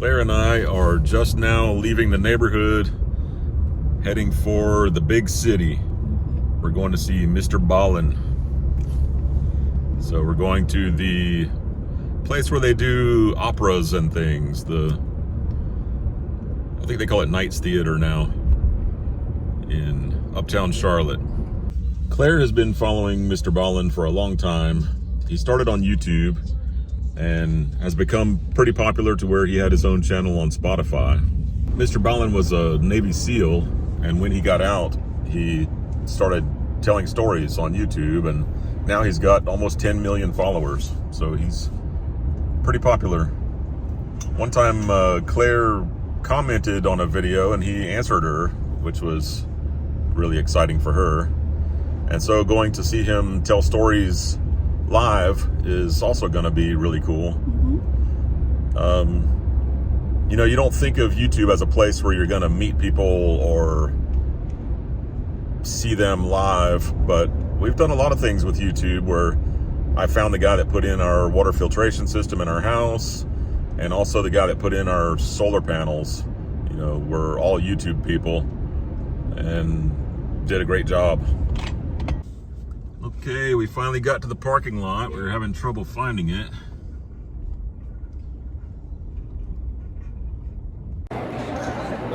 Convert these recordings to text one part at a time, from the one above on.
Claire and I are just now leaving the neighborhood, heading for the big city. We're going to see MrBallen. So we're going to the place where they do operas and things. I think they call it Knights Theater now in Uptown Charlotte. Claire has been following MrBallen for a long time. He started on YouTube and has become pretty popular to where he had his own channel on Spotify. MrBallen was a Navy SEAL, and when he got out, he started telling stories on YouTube, and now he's got almost 10 million followers. So he's pretty popular. One time Claire commented on a video and he answered her, which was really exciting for her. And so going to see him tell stories live is also going to be really cool. You know, you don't think of YouTube as a place where you're going to meet people or see them live, but we've done a lot of things with YouTube where I found the guy that put in our water filtration system in our house, and also the guy that put in our solar panels. You know, we're all YouTube people and did a great job. Okay, we finally got to the parking lot. We were having trouble finding it.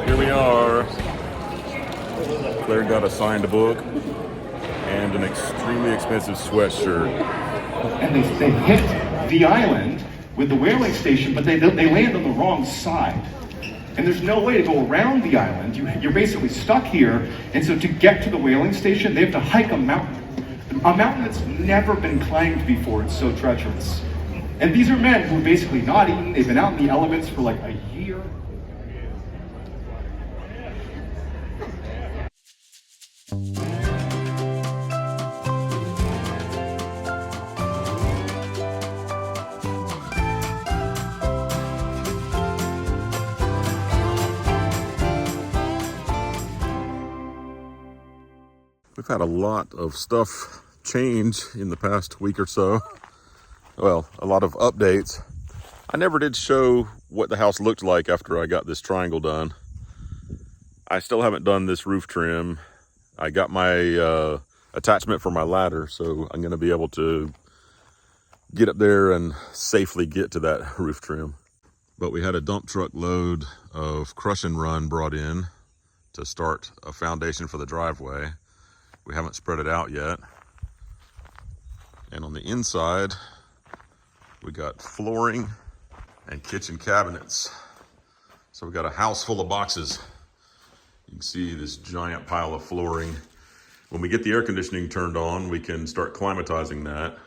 Here we are. Claire got a signed book and an extremely expensive sweatshirt. And they hit the island with the whaling station, but they land on the wrong side. And there's no way to go around the island. You're basically stuck here. And so to get to the whaling station, they have to hike a mountain that's never been climbed before. It's so treacherous. And these are men who are basically not eaten. They've been out in the elements for like a year. We've had a lot of stuff change in the past week or so. Well, a lot of updates. I never did show what the house looked like after I got this triangle done. I still haven't done this roof trim. I got my attachment for my ladder, so I'm gonna be able to get up there and safely get to that roof trim. But we had a dump truck load of crush and run brought in to start a foundation for the driveway. We haven't spread it out yet. And on the inside, we got flooring and kitchen cabinets. So we got a house full of boxes. You can see this giant pile of flooring. When we get the air conditioning turned on, we can start climatizing that,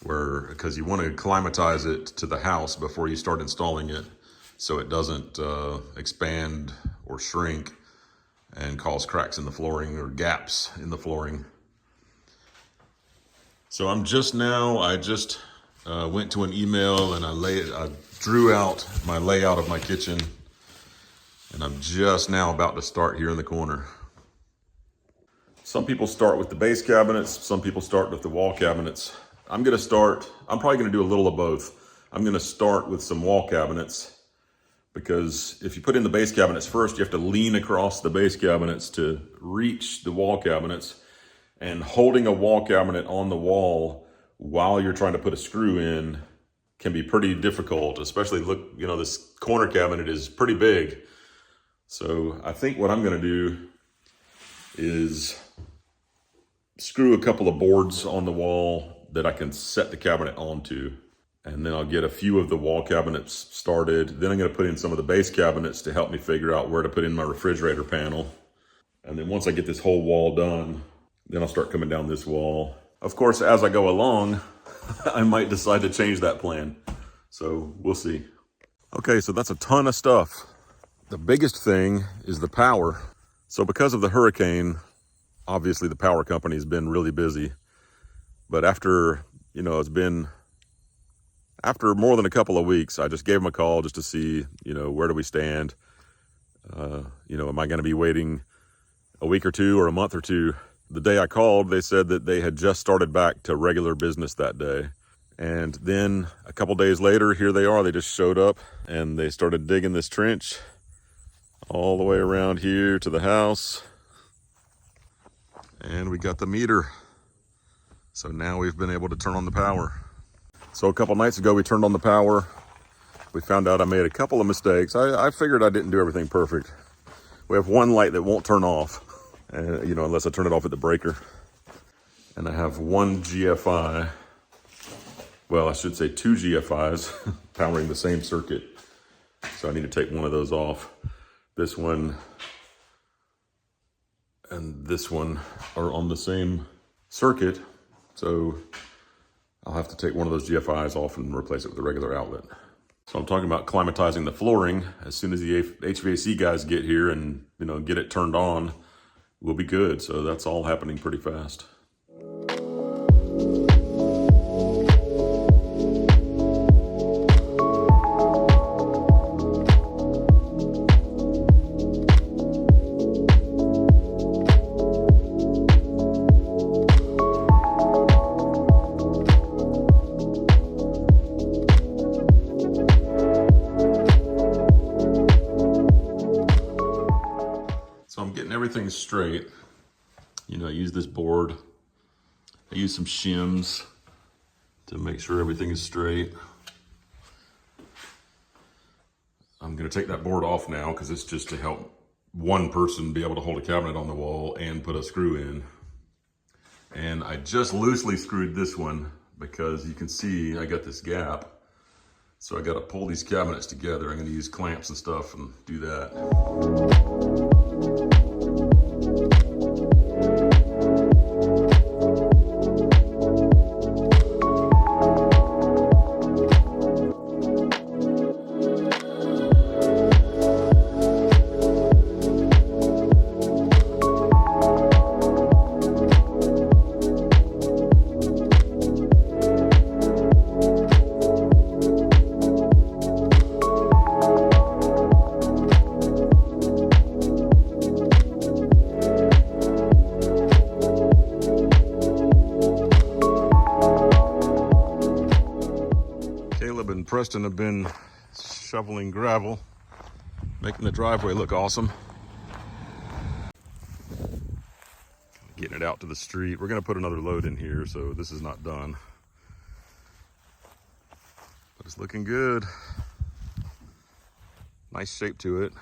because you want to climatize it to the house before you start installing it, so it doesn't expand or shrink and cause cracks in the flooring or gaps in the flooring. So I just went to an email and I drew out my layout of my kitchen, and I'm just now about to start here in the corner. Some people start with the base cabinets, some people start with the wall cabinets. I'm probably gonna do a little of both. I'm gonna start with some wall cabinets, because if you put in the base cabinets first, you have to lean across the base cabinets to reach the wall cabinets. And holding a wall cabinet on the wall while you're trying to put a screw in can be pretty difficult, especially this corner cabinet is pretty big. So I think what I'm gonna do is screw a couple of boards on the wall that I can set the cabinet onto. And then I'll get a few of the wall cabinets started. Then I'm gonna put in some of the base cabinets to help me figure out where to put in my refrigerator panel. And then once I get this whole wall done, then I'll start coming down this wall. Of course, as I go along, I might decide to change that plan. So we'll see. Okay, so that's a ton of stuff. The biggest thing is the power. So because of the hurricane, obviously the power company has been really busy. But after more than a couple of weeks, I just gave them a call just to see, where do we stand? Am I going to be waiting a week or two or a month or two? The day I called, they said that they had just started back to regular business that day. And then a couple days later, here they are. They just showed up and they started digging this trench all the way around here to the house. And we got the meter. So now we've been able to turn on the power. So a couple nights ago, we turned on the power. We found out I made a couple of mistakes. I figured I didn't do everything perfect. We have one light that won't turn off, unless I turn it off at the breaker. And I have one GFI. Well, I should say two GFIs powering the same circuit. So I need to take one of those off. This one and this one are on the same circuit. So I'll have to take one of those GFIs off and replace it with a regular outlet. So I'm talking about climatizing the flooring. As soon as the HVAC guys get here and get it turned on, we'll be good. So that's all happening pretty fast. So I'm getting everything straight. I use this board. I use some shims to make sure everything is straight. I'm gonna take that board off now because it's just to help one person be able to hold a cabinet on the wall and put a screw in. And I just loosely screwed this one because you can see I got this gap. So I gotta pull these cabinets together. I'm gonna use clamps and stuff and do that. And Preston have been shoveling gravel, making the driveway look awesome. Getting it out to the street. We're gonna put another load in here, so this is not done. But it's looking good. Nice shape to it.